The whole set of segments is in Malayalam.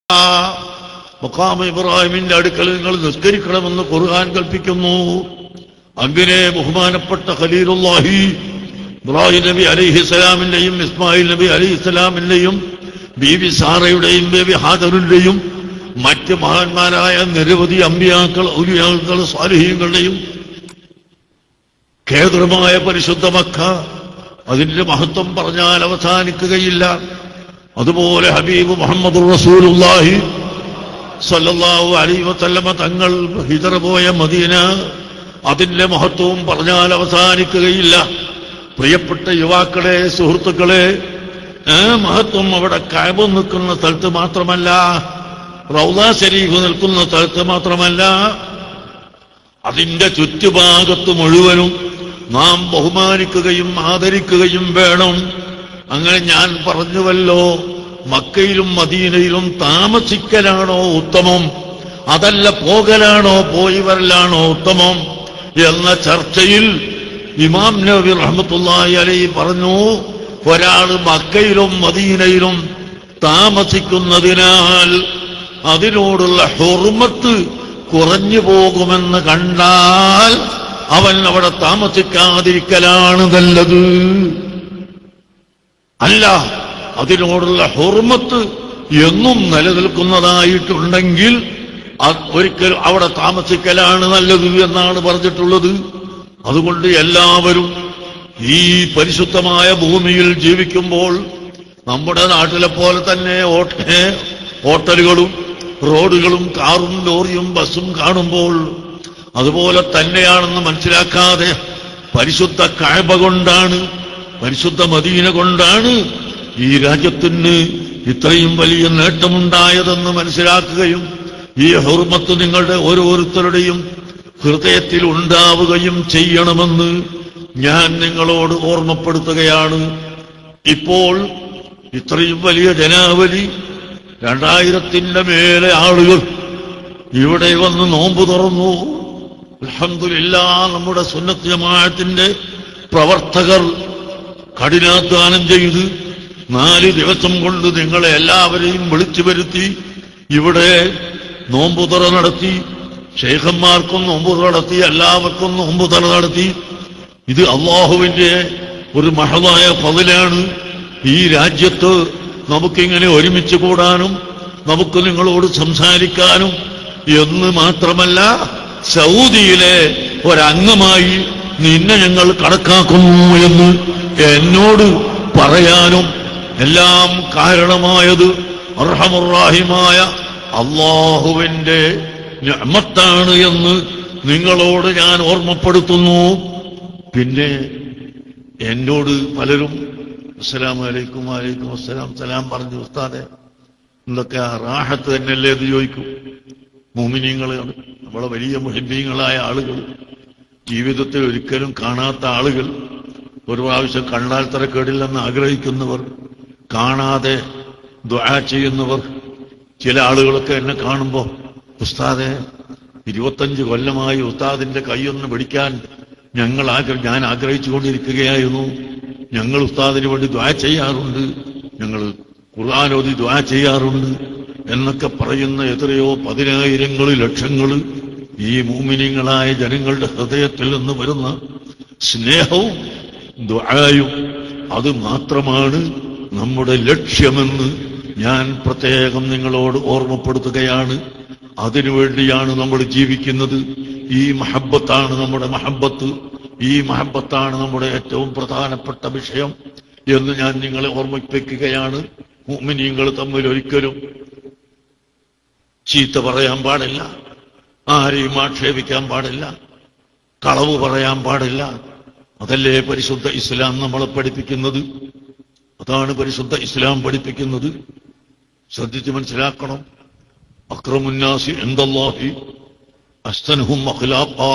മഖാം ഇബ്രാഹിമിന്റെ അടുക്കൽ നിങ്ങൾ നിസ്കരിക്കണമെന്ന് ഖുർആൻ കൽപ്പിക്കുന്നു. അങ്ങനെ ബഹുമാനപ്പെട്ട ഖലീലുല്ലാഹി ഇബ്രാഹിം നബി അലൈഹിസ്സലാമിന്റെയും ഇസ്മായിൽ നബി അലൈഹിസ്സലാമിന്റെയും ബീവി സാറയുടെയും ബീവി ഹാജറിന്റെയും മറ്റ് മഹാന്മാരായ നിരവധി അമ്പിയാക്കൾ ഔലിയാക്കൾ സ്വാലിഹീങ്ങളുടെയും കേന്ദ്രമായ പരിശുദ്ധ മക്ക, അതിന്റെ മഹത്വം പറഞ്ഞാൽ അവസാനിക്കുകയില്ല. അതുപോലെ ഹബീബ് മുഹമ്മദ് റസൂലുള്ളാഹി സ്വല്ലല്ലാഹു അലൈഹി വസല്ലമ തങ്ങൾ ഹിജറ പോയ മദീന, അതിന്റെ മഹത്വവും പറഞ്ഞാൽ അവസാനിക്കുകയില്ല. പ്രിയപ്പെട്ട യുവാക്കളെ, സുഹൃത്തുക്കളെ, മഹത്വം അവിടെ കഅബ നിൽക്കുന്ന സ്ഥലത്ത് മാത്രമല്ല, റൗള ശരീഫ് നിൽക്കുന്ന സ്ഥലത്ത് മാത്രമല്ല, അതിന്റെ ചുറ്റുഭാഗത്ത് മുഴുവനും നാം ബഹുമാനിക്കുകയും ആദരിക്കുകയും വേണം. അങ്ങനെ ഞാൻ പറഞ്ഞുവല്ലോ, മക്കയിലും മദീനയിലും താമസിക്കലാണോ ഉത്തമം, അതല്ല പോകലാണോ പോയി വരലാണോ ഉത്തമം എന്ന ചർച്ചയിൽ ഇമാം നബവി റഹ്മത്തുള്ളാഹി അലൈഹി പറഞ്ഞു, ഒരാൾ മക്കയിലും മദീനയിലും താമസിക്കുന്നതിനാൽ അതിനോടുള്ള ഹുർമത്ത് കുറഞ്ഞു പോകുമെന്ന് കണ്ടാൽ അവൻ അവിടെ താമസിക്കാതിരിക്കലാണ് നല്ലത്. അല്ല, അതിനോടുള്ള ഹുർമത്ത് എന്നും നിലനിൽക്കുന്നതായിട്ടുണ്ടെങ്കിൽ ഒരിക്കലും അവിടെ താമസിക്കലാണ് നല്ലത് എന്നാണ് പറഞ്ഞിട്ടുള്ളത്. അതുകൊണ്ട് എല്ലാവരും ഈ പരിശുദ്ധമായ ഭൂമിയിൽ ജീവിക്കുമ്പോൾ നമ്മുടെ നാട്ടിലെ പോലെ തന്നെ ഹോട്ടലുകളും റോഡുകളും കാറും ലോറിയും ബസ്സും കാണുമ്പോൾ അതുപോലെ തന്നെയാണെന്ന് മനസ്സിലാക്കാതെ പരിശുദ്ധ കഅബ കൊണ്ടാണ്, പരിശുദ്ധ മദീന കൊണ്ടാണ് ഈ രാജ്യത്തിന് ഇത്രയും വലിയ നേട്ടമുണ്ടായതെന്ന് മനസ്സിലാക്കുകയും ഈ ഹുർമത്ത് നിങ്ങളുടെ ഓരോരുത്തരുടെയും ഹൃദയത്തിൽ ഉണ്ടാവുകയും ചെയ്യണമെന്ന് ഞാൻ നിങ്ങളോട് ഓർമ്മപ്പെടുത്തുകയാണ്. ഇപ്പോൾ ഇത്രയും വലിയ ജനാവലി, 2000-ന്റെ മേലെ ആളുകൾ ഇവിടെ വന്ന് നോമ്പ് തുറന്നു. അൽഹംദുലില്ലാഹ്, നമ്മുടെ സുന്നത്ത് ജമാഅത്തിന്റെ പ്രവർത്തകർ കഠിനാധ്വാനം ചെയ്ത് 4 ദിവസം കൊണ്ട് നിങ്ങളെ എല്ലാവരെയും വിളിച്ചു വരുത്തി ഇവിടെ നോമ്പുതുറ നടത്തി. ശൈഖന്മാർക്കും നോമ്പുതുറ നടത്തി, എല്ലാവർക്കും നോമ്പുതുറ നടത്തി. ഇത് അല്ലാഹുവിന്റെ ഒരു മഹദായ ഫളിലാണ്. ഈ രാജ്യത്ത് നമുക്കിങ്ങനെ ഒരുമിച്ച് കൂടാനും നമുക്ക് നിങ്ങളോട് സംസാരിക്കാനും എന്ന് മാത്രമല്ല, സൗദിയിലെ ഒരംഗമായി നിന്നെ ഞങ്ങൾ കണക്കാക്കുന്നു എന്ന് എന്നോട് പറയാനും എല്ലാം കാരണമായത് അർഹമുർ-റഹീമായ അല്ലാഹുവിന്റെ നിഅമത്താണ് എന്ന് നിങ്ങളോട് ഞാൻ ഓർമ്മപ്പെടുത്തുന്നു. പിന്നെ എന്നോട് പലരും അസ്സലാമു അലൈക്കും വഅലൈക്കും അസ്സലാം സലാം പറഞ്ഞു, ഉസ്താദെ എന്തൊക്കെ റാഹത്ത് തന്നെയല്ലേ എന്ന് ചോദിക്കും. മുഅ്മിനീങ്ങളാണ്, നമ്മളെ വലിയ മുഹിബ്ബീങ്ങളായ ആളുകൾ, ജീവിതത്തിൽ ഒരിക്കലും കാണാത്ത ആളുകൾ, ഒരു പ്രാവശ്യം കണ്ടാൽ തരക്കേടില്ലെന്ന് ആഗ്രഹിക്കുന്നവർ, കാണാതെ ദുആ ചെയ്യുന്നവർ. ചില ആളുകളൊക്കെ എന്നെ കാണുമ്പോൾ, ഉസ്താദെ 25 കൊല്ലമായി ഉസ്താദിന്റെ കൈയൊന്ന് പിടിക്കാൻ ഞാൻ ആഗ്രഹിച്ചുകൊണ്ടിരിക്കുകയായിരുന്നു. ഞങ്ങൾ ഉസ്താദിന് വേണ്ടി ദുആ ചെയ്യാറുണ്ട്, ഞങ്ങൾ ഖുർആൻ ഓതി ദുആ ചെയ്യാറുണ്ട് എന്നൊക്കെ പറയുന്ന എത്രയോ 10,000 ലക്ഷങ്ങൾ ഈ മുഅ്മിനീങ്ങളായ ജനങ്ങളുടെ ഹൃദയത്തിൽ നിന്ന് വരുന്ന സ്നേഹവും ദുആയും അത് മാത്രമാണ് നമ്മുടെ ലക്ഷ്യമെന്ന് ഞാൻ പ്രത്യേകം നിങ്ങളോട് ഓർമ്മപ്പെടുത്തുകയാണ്. അതിനുവേണ്ടിയാണ് നമ്മൾ ജീവിക്കുന്നത്. ഈ മഹബ്ബത്താണ് നമ്മുടെ മഹബ്ബത്ത്, ഈ മഹബ്ബത്താണ് നമ്മുടെ ഏറ്റവും പ്രധാനപ്പെട്ട വിഷയം എന്ന് ഞാൻ നിങ്ങളെ ഓർമ്മിപ്പിക്കുകയാണ്. മുഅ്മിനീങ്ങൾ തമ്മിൽ ഒരിക്കലും ചീത്ത പറയാൻ പാടില്ല, ആരെയും ആക്ഷേപിക്കാൻ പാടില്ല, കളവ് പറയാൻ പാടില്ല. അതല്ലേ പരിശുദ്ധ ഇസ്ലാം നമ്മളെ പഠിപ്പിക്കുന്നത്, അതാണ് പരിശുദ്ധ ഇസ്ലാം പഠിപ്പിക്കുന്നത്. ശ്രദ്ധിച്ച് മനസ്സിലാക്കണം. അക്രമുന്നാസി ഇൻദല്ലാഹി അഹ്സനുഹും അഖ്ലാഖാ.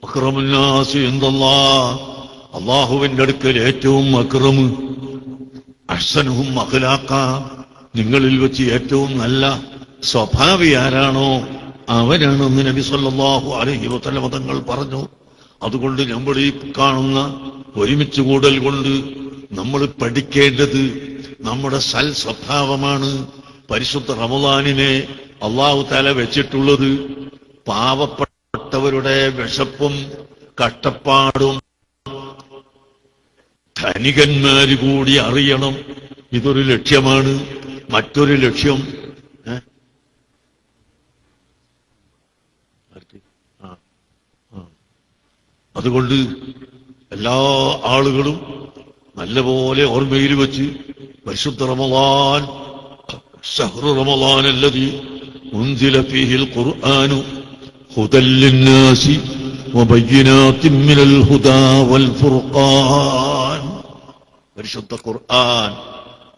അക്രമുന്നാസി ഇൻദല്ലാഹ്, അല്ലാഹുവിന്റെ അടുക്കൽ ഏറ്റവും അക്രമ്, അഹ്സനുഹും അഖ്ലാഖാ, നിങ്ങളിൽ വെച്ച് ഏറ്റവും നല്ല സ്വഭാവി ആരാണോ അവനാണെന്ന് നബി സല്ലല്ലാഹു അലൈഹി വസല്ലം തങ്ങൾ പറഞ്ഞു. അതുകൊണ്ട് നമ്മൾ ഈ കാണുന്ന ഒരുമിച്ച് കൂടൽ കൊണ്ട് നമ്മൾ പഠിക്കേണ്ടത് നമ്മുടെ സൽ സ്വഭാവമാണ്. പരിശുദ്ധ റമളാനിനെ അല്ലാഹു തആല വെച്ചിട്ടുള്ളത് പാവപ്പെട്ടവരുടെ വിശപ്പും കഷ്ടപ്പാടും ധനികന്മാര് കൂടി അറിയണം. ഇതൊരു ലക്ഷ്യമാണ്. മറ്റൊരു ലക്ഷ്യം അതുകൊണ്ട് എല്ലാ ആളുകളും നല്ലപോലെ ഓർമ്മയിൽ വെച്ച് പരിശുദ്ധ റമളാൻ ശഹ്റു റമളാൻ അല്ലദീ ഉൻസില ഫീഹിൽ ഖുർആനു ഹുദൽ ലിന്നാസി വബയ്യിനാത്തിൻ മിനൽ ഹുദാ വൽ ഫുർഖാൻ. പരിശുദ്ധ ഖുർആൻ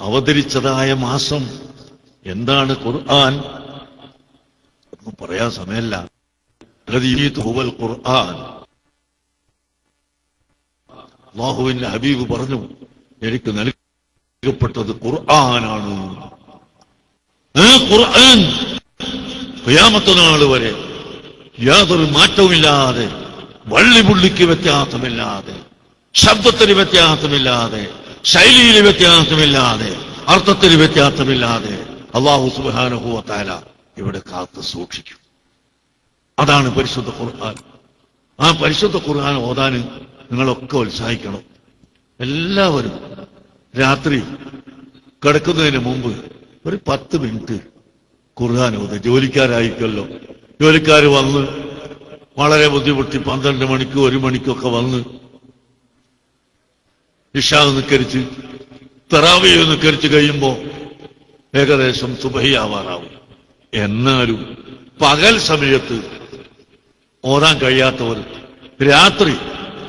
അവതരിച്ചതായ മാസം. എന്താണ് ഖുർആൻ? ഒന്നും പറയാൻ സമയമല്ല. ഹുവൽ ഖുർആൻ. അല്ലാഹുവിന്റെ ഹബീബ് പറഞ്ഞു, എനിക്ക് നൽകപ്പെട്ടത് ഖുർആനാണ്. ഖുർആൻ ഖിയാമത്ത് നാൾ വരെ യാതൊരു മാറ്റവുമില്ലാതെ, വള്ളിപുള്ളിക്ക് വ്യത്യാസമില്ലാതെ, ശബ്ദത്തിന് വ്യത്യാസമില്ലാതെ, ശൈലിയിൽ വ്യത്യാസമില്ലാതെ, അർത്ഥത്തിന് വ്യത്യാസമില്ലാതെ അല്ലാഹു സുബ്ഹാനഹു വ തആല ഇവിടെ കാത്തു സൂക്ഷിക്കും. അതാണ് പരിശുദ്ധ ഖുർആൻ. ആ പരിശുദ്ധ ഖുർആൻ ഓതാൻ നിങ്ങളൊക്കെ ഉത്സാഹിക്കണം. എല്ലാവരും രാത്രി കിടക്കുന്നതിന് മുമ്പ് ഒരു 10 മിനിറ്റ് ഖുർആൻ ഓതുക. ജോലിക്കാരായിരിക്കുമല്ലോ, ജോലിക്കാർ വന്ന് വളരെ ബുദ്ധിമുട്ടി 12 മണിക്ക് 1 മണിക്കൊക്കെ വന്ന് ഇശാ നിസ്കരിച്ച് തറാവീഹ് നിസ്കരിച്ച് കഴിയുമ്പോ ഏകദേശം സുബഹി ആവാറാവും. എന്നാലും പകൽ സമയത്ത് ഓതാൻ കഴിയാത്തവർ രാത്രി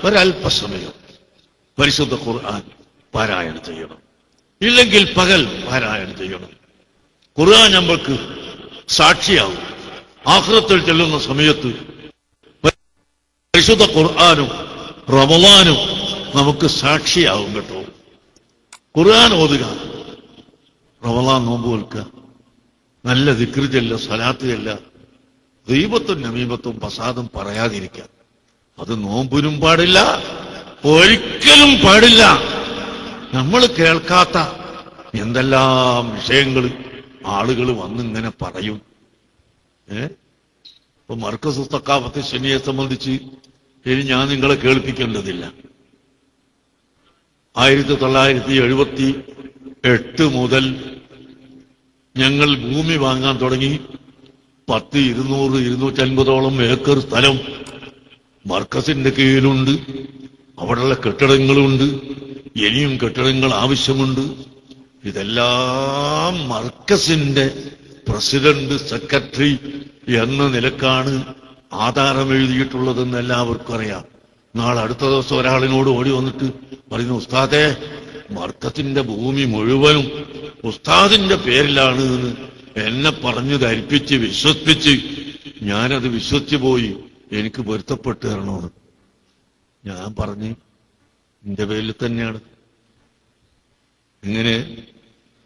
ഒരല്പസമയം പരിശുദ്ധ ഖുർആൻ പാരായണം ചെയ്യണം. ഇല്ലെങ്കിൽ പകൽ പാരായണം ചെയ്യണം. ഖുർആൻ നമ്മൾക്ക് സാക്ഷിയാവും. ആഖിറത്തിൽ ചെല്ലുന്ന സമയത്ത് പരിശുദ്ധ ഖുർആനും റമളാനും നമുക്ക് സാക്ഷിയാവും കേട്ടോ. ഖുർആൻ ഓതുക, റമളാൻ നോമ്പ് വെൽക്കുക, നല്ല ദിക്ർ ചെല്ലുക, സ്വലാത്ത് ചെല്ലുക, ഗീബത്തും നമീമത്തും ഫസാദും പറയാതിരിക്കുക. അത് നോമ്പിനും പാടില്ല, ഒരിക്കലും പാടില്ല. നമ്മൾ കേൾക്കാത്ത എന്തെല്ലാം വിഷയങ്ങൾ ആളുകൾ വന്നിങ്ങനെ പറയും. ഇപ്പൊ മർക്കസ് തഖാഫത്ത് ശനിയെ സംബന്ധിച്ച് ഇനി ഞാൻ നിങ്ങളെ കേൾപ്പിക്കേണ്ടതില്ല. 1978 മുതൽ ഞങ്ങൾ ഭൂമി വാങ്ങാൻ തുടങ്ങി. 10, 200, 250ഓളം ഏക്കർ സ്ഥലം മർക്കസിന്റെ കീഴിലുണ്ട്. അവിടെയുള്ള കെട്ടിടങ്ങളുണ്ട്. ഇനിയും കെട്ടിടങ്ങൾ ആവശ്യമുണ്ട്. ഇതെല്ലാം മർക്കസിന്റെ പ്രസിഡന്റ്, സെക്രട്ടറി എന്ന നിലക്കാണ് ആധാരം എഴുതിയിട്ടുള്ളതെന്ന് എല്ലാവർക്കും അറിയാം. നാളെ അടുത്ത ദിവസം ഒരാളിനോട് ഓടി വന്നിട്ട് പറയുന്നു, ഉസ്താദേ, മർക്കത്തിന്റെ ഭൂമി മുഴുവനും ഉസ്താദിന്റെ പേരിലാണ് എന്ന് എന്നെ പറഞ്ഞു ധരിപ്പിച്ച് വിശ്വസിപ്പിച്ച് ഞാനത് വിശ്വസിച്ചു പോയി. എനിക്ക് പൊരുത്തപ്പെട്ട് തരണമെന്ന് ഞാൻ പറഞ്ഞ് എന്റെ പേരിൽ തന്നെയാണ്. ഇങ്ങനെ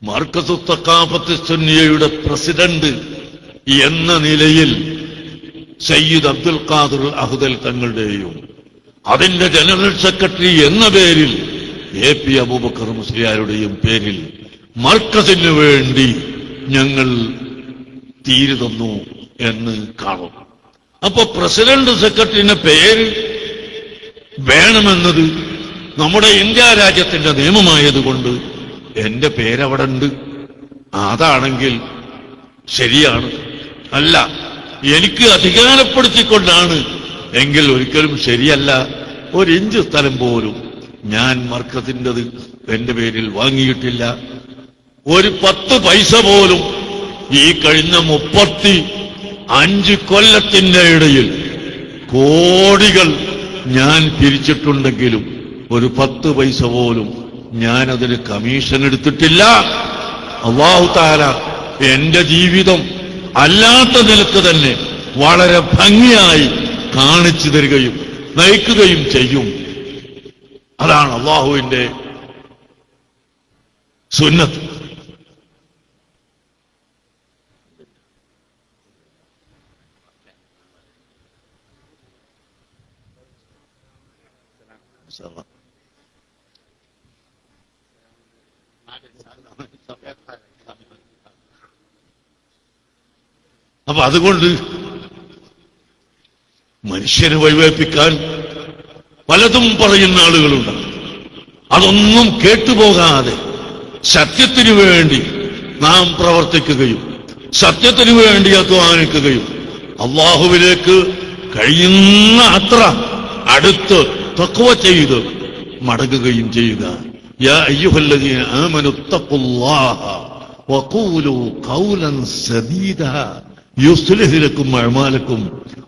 മർക്കസു തഖാഫത്ത് സുന്നിയയുടെ പ്രസിഡന്റ് എന്ന നിലയിൽ സയ്യിദ് അബ്ദുൽ ഖാദിർ അഹ്ദൽ തങ്ങളുടെയും അതിന്റെ ജനറൽ സെക്രട്ടറി എന്ന പേരിൽ AP അബൂബക്കർ മുസ്ലിയാരുടെയും പേരിൽ മർക്കസിന് വേണ്ടി ഞങ്ങൾ തീരു തന്നു എന്ന് കാണും. അപ്പൊ പ്രസിഡന്റ് സെക്രട്ടറിന്റെ പേര് വേണമെന്നത് നമ്മുടെ ഇന്ത്യ രാജ്യത്തിന്റെ നിയമമായതുകൊണ്ട് എന്റെ പേരവിടെ ഉണ്ട്. അതാണെങ്കിൽ ശരിയാണ്. അല്ല, എനിക്ക് അധികാരപ്പെടുത്തിക്കൊണ്ടാണ് എങ്കിൽ ഒരിക്കലും ശരിയല്ല. 1 ഇഞ്ച് സ്ഥലം പോലും ഞാൻ മർക്കസിൻ്റെത് എന്റെ പേരിൽ വാങ്ങിയിട്ടില്ല. ഒരു 10 പൈസ പോലും ഈ കഴിഞ്ഞ 35 കൊല്ലത്തിന്റെ ഇടയിൽ കോടികൾ ഞാൻ പിരിച്ചിട്ടുണ്ടെങ്കിലും ഒരു 10 പൈസ പോലും ഞാനതിന് കമ്മീഷൻ എടുത്തിട്ടില്ല. അല്ലാഹു തആല എന്റെ ജീവിതം അല്ലാത്ത നിലക്ക് തന്നെ വളരെ ഭംഗിയായി കാണിച്ചു തരികയും നയിക്കുകയും ചെയ്യും. അതാണ് അല്ലാഹുവിന്റെ സുന്നത്ത്. അപ്പൊ അതുകൊണ്ട് മനുഷ്യനെ വഴിവേൽപ്പിക്കാൻ പലതും പറയുന്ന ആളുകളുണ്ട്. അതൊന്നും കേട്ടുപോകാതെ സത്യത്തിനു വേണ്ടി നാം പ്രവർത്തിക്കുകയും സത്യത്തിനു വേണ്ടി അധ്വാനിക്കുകയും അള്ളാഹുവിലേക്ക് കഴിയുന്ന അത്ര അടുത്ത് തഖ്വ ചെയ്ത് മടങ്ങുകയും ചെയ്യുക. യാ അയ്യുഹല്ലദീന ആമനു തഖുല്ലാഹ വഖൂലു ഖൗലൻ സദീദാ യുസ്ലിഹ് ലക്കും അഅമാലക്കും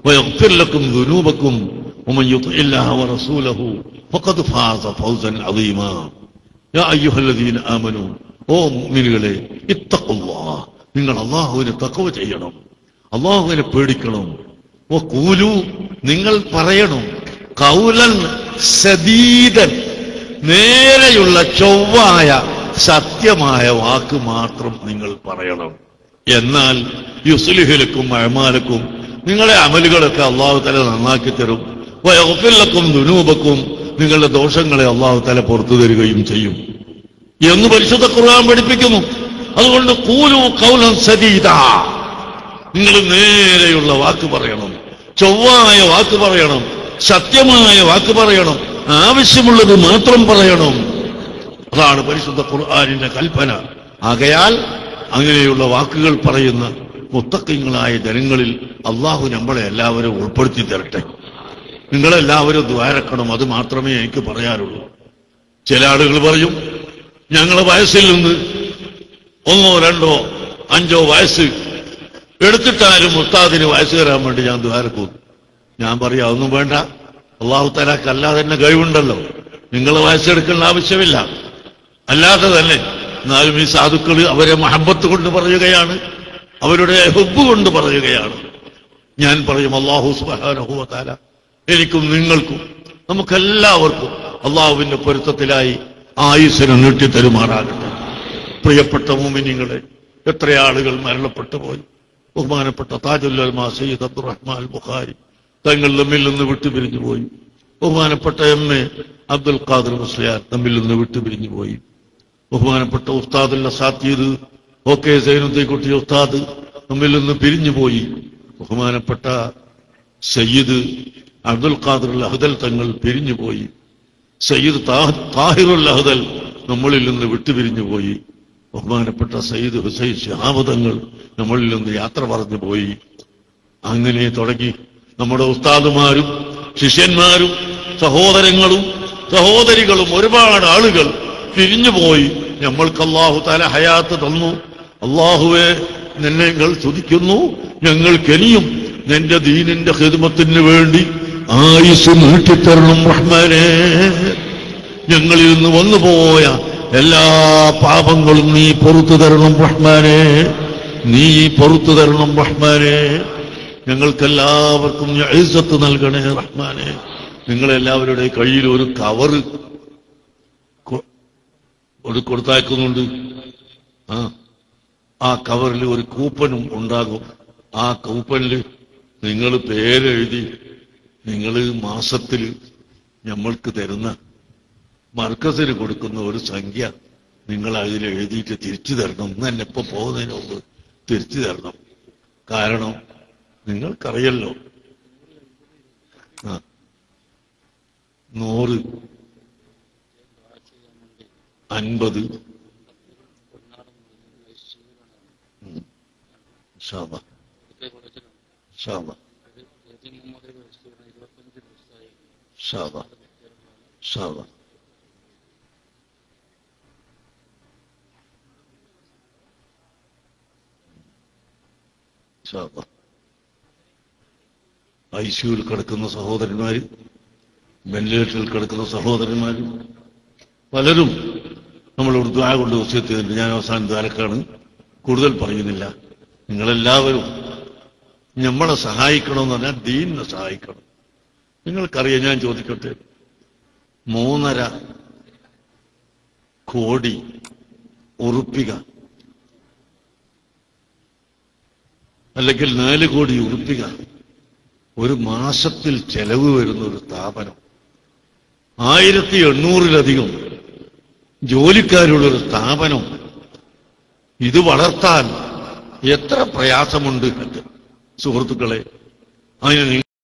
വയഗ്ഫിർ ലക്കും ദുനൂബക്കും വമൻ യുതിഇല്ലാഹ വറസൂലഹു ഫഖദ് ഫാസ ഫൗസൻ അദീമാ. യാ അയ്യുഹല്ലദീന ആമനു, ഓ മുഅ്മിനുകളെ, ഇത്തഖുല്ലാഹ്, നിങ്ങൾ അല്ലാഹുവിനെ തഖ്വ ചെയ്യണം, അല്ലാഹുവിനെ പേടിക്കണം. വഖൂലു, നിങ്ങൾ പറയണം, ഖൗലൻ സദീദൻ, നേരെയുള്ള ചൊവ്വായ സത്യമായ വാക്ക് മാത്രം നിങ്ങൾ പറയണം. എന്നാൽ യുസ്ലിഹ് ലക്കും അഅമാലക്കും, നിങ്ങളുടെ അമലുകളൊക്കെ അല്ലാഹു തആല നന്നാക്കി തരും. വയഗ്ഫിർ ലക്കും ദുനൂബക്കും, നിങ്ങളുടെ ദോഷങ്ങളെ അല്ലാഹു തആല പുറത്തു തരികയും ചെയ്യും എന്ന് പരിശുദ്ധ ഖുർആൻ പഠിപ്പിക്കുന്നു. അതുകൊണ്ട് ഖൂലു ഖൗലൻ സദീദാ, നിങ്ങൾ നേരെയുള്ള വാക്ക് പറയണം, ചൊവ്വായ വാക്ക് പറയണം, സത്യമായ വാക്ക് പറയണം, ആവശ്യമുള്ളത് മാത്രം പറയണം. അതാണ് പരിശുദ്ധ ഖുർആനിന്റെ കൽപ്പന. ആകയാൽ അങ്ങനെയുള്ള വാക്കുകൾ പറയുന്ന മുത്തഖീങ്ങളായ ജനങ്ങളിൽ അള്ളാഹു നമ്മളെ എല്ലാവരും ഉൾപ്പെടുത്തി തരട്ടെ. നിങ്ങളെല്ലാവരും ദ്വാരക്കണം, അത് മാത്രമേ എനിക്ക് പറയാനുള്ളൂ. ചില ആളുകൾ പറയും, ഞങ്ങളെ വയസ്സിൽ നിന്ന് 1, 2, 5 വയസ്സ് എടുത്തിട്ടാലും ഉസ്താദിന് വയസ്സ് തരാൻ വേണ്ടി ഞാൻ ദ്വാരക്കും. ഞാൻ പറയാം, ഒന്നും വേണ്ട, അള്ളാഹു തആലക്ക് അല്ലാതെ തന്നെ കഴിവുണ്ടല്ലോ, നിങ്ങൾ വയസ്സെടുക്കേണ്ട ആവശ്യമില്ല. അല്ലാതെ തന്നെ എന്നാലും ഈ സാധുക്കൾ അവരെ മഹബത്ത് കൊണ്ട് പറയുകയാണ്, അവരുടെ ഹുബ്ബ് കൊണ്ട് പറയുകയാണ്. ഞാൻ പറയും, അല്ലാഹു സുബ്ഹാനഹു വ തആല എനിക്കും നിങ്ങൾക്കും നമുക്കെല്ലാവർക്കും അള്ളാഹുവിന്റെ പൊരുത്തത്തിലായി ആയുസ്സിനെ നീട്ടിത്തരുമാറാകട്ടെ. പ്രിയപ്പെട്ട മുഅ്മിനീങ്ങളെ, എത്ര ആളുകൾ മരണപ്പെട്ടു പോയി. ബഹുമാനപ്പെട്ട താജുൽ ഉലമാ സയ്യിദ് അബ്ദുറഹ്മാൻ ബുഖാരി തങ്ങൾ നമ്മിൽ നിന്ന് വിട്ടുപിരിഞ്ഞു പോയി. ബഹുമാനപ്പെട്ട എം.എ. അബ്ദുൽ ഖാദിർ മുസ്ലിയാർ നമ്മിൽ നിന്ന് വിട്ടുപിരിഞ്ഞു പോയി. ബഹുമാനപ്പെട്ട ഉസ്താദുൽ അസാത്തീദ് ഓക്കെ സൈനുദ്ദീൻകുട്ടി ഉസ്താദ് നമ്മിൽ നിന്ന് പിരിഞ്ഞുപോയി. ബഹുമാനപ്പെട്ട സയ്യിദ് അബ്ദുൽ ഖാദിർ അഹ്ദൽ തങ്ങൾ പിരിഞ്ഞുപോയി. സയ്യിദ് താഹിറുൽ അഹ്ദൽ നമ്മളിൽ നിന്ന് വിട്ടുപിരിഞ്ഞുപോയി. ബഹുമാനപ്പെട്ട സയ്യിദ് ഹുസൈൻ ശിഹാബ് തങ്ങൾ നമ്മളിൽ നിന്ന് യാത്ര പറഞ്ഞു പോയി. അങ്ങനെ തുടങ്ങി നമ്മുടെ ഉസ്താദുമാരും ശിഷ്യന്മാരും സഹോദരങ്ങളും സഹോദരികളും ഒരുപാട് ആളുകൾ പിരിഞ്ഞുപോയി. ഞമ്മൾക്ക് അല്ലാഹു തആല ഹയാത്ത് തന്നു. അല്ലാഹുവേ, നിന്നെ ഞങ്ങൾ സ്തുതിക്കുന്നു. ഞങ്ങൾക്കിനിയും നിന്റെ ദീനിന്റെ ഖിദ്മത്തിന് വേണ്ടി ആയുസ് നീട്ടിത്തരണം റഹ്മാനേ. ഞങ്ങളിൽ നിന്ന് വന്നുപോയ എല്ലാ പാപങ്ങളും നീ പൊറുത്തു തരണം റഹ്മാനേ. നീ പൊറുത്തു തരണം റഹ്മാനേ. ഞങ്ങൾക്കെല്ലാവർക്കും ഇസ്സത്ത് നൽകണേ റഹ്മാനേ. നിങ്ങളെല്ലാവരുടെ കയ്യിൽ ഒരു കവറ് കൊടുത്തയക്കുന്നുണ്ട്. ആ കവറിൽ ഒരു കൂപ്പനും ഉണ്ടാകും. ആ കൂപ്പനിൽ നിങ്ങൾ പേരെഴുതി നിങ്ങൾ മാസത്തിൽ നമ്മൾക്ക് തരുന്ന മർക്കസിന് കൊടുക്കുന്ന ഒരു സംഖ്യ നിങ്ങൾ അതിൽ എഴുതിയിട്ട് തിരിച്ചു തരണം. ഇന്ന് തന്നെ ഇപ്പൊ പോകുന്നതിന് മുമ്പ് തിരിച്ചു തരണം. കാരണം നിങ്ങൾക്കറിയല്ലോ, 100, 50 ഇൻഷാല്ലാഹ് ഇൻഷാല്ലാഹ് ഇൻഷാല്ലാഹ് ഇൻഷാല്ലാഹ് ഇൻഷാല്ലാഹ് ഐസിയുവിൽ കിടക്കുന്ന സഹോദരന്മാര്, വെന്റിലേറ്ററിൽ കിടക്കുന്ന സഹോദരന്മാര് പലരും നമ്മളോട് ദുആ കൊണ്ട് വസിയത്ത് ചെയ്തിട്ടുണ്ട്. ഞാൻ അവസാനം ദ്വാരക്കാണ്, കൂടുതൽ പറയുന്നില്ല. നിങ്ങളെല്ലാവരും നമ്മളെ സഹായിക്കണമെന്ന് പറഞ്ഞാൽ ദീനിനെ സഹായിക്കണം. നിങ്ങൾക്കറിയാം, ഞാൻ ചോദിക്കട്ടെ, 3.5 കോടി ഉറുപ്പിക അല്ലെങ്കിൽ 4 കോടി ഉറുപ്പിക ഒരു മാസത്തിൽ ചെലവ് വരുന്ന ഒരു സ്ഥാപനം, 1800-ലധികം ജോലിക്കാരുള്ളൊരു സ്ഥാപനം, ഇത് വളർത്താൻ എത്ര പ്രയാസമുണ്ട്. സുഹൃത്തുക്കളെ. അതിന്